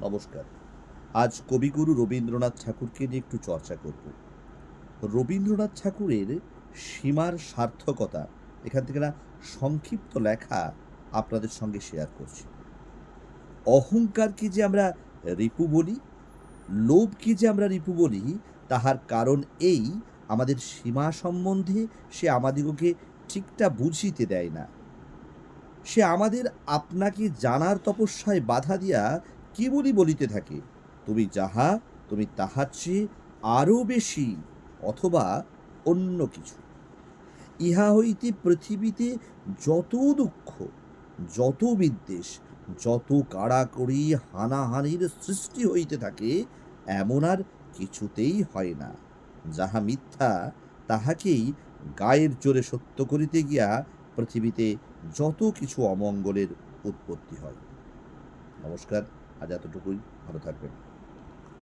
নমস্কার। আজ কবিগুরু রবীন্দ্রনাথ ঠাকুরকে নিয়ে একটু চর্চা করব। রবীন্দ্রনাথ ঠাকুরের সীমার সার্থকতা এখান থেকে না সংক্ষিপ্ত লেখা আপনাদের সঙ্গে শেয়ার করছি। অহংকারকে যে আমরা রিপু বলি, লোভকে যে আমরা রিপু বলি, তাহার কারণ এই, আমাদের সীমা সম্বন্ধে সে আমাদিগকে ঠিকটা বুঝিতে দেয় না। সে আমাদের আপনাকে জানার তপস্যায় বাধা দিয়া কেবলই বলিতে থাকে, তুমি যাহা, তুমি তাহার চেয়ে আরও বেশি, অথবা অন্য কিছু। ইহা হইতে পৃথিবীতে যত দুঃখ, যত বিদ্বেষ, যত কাড়াকড়ি হানাহানির সৃষ্টি হইতে থাকে, এমন আর কিছুতেই হয় না। যাহা মিথ্যা, তাহাকেই গায়ের জোরে সত্য করিতে গিয়া পৃথিবীতে যত কিছু অমঙ্গলের উৎপত্তি হয়। নমস্কার, আজ এতটুকুই। ভালো থাকবেন।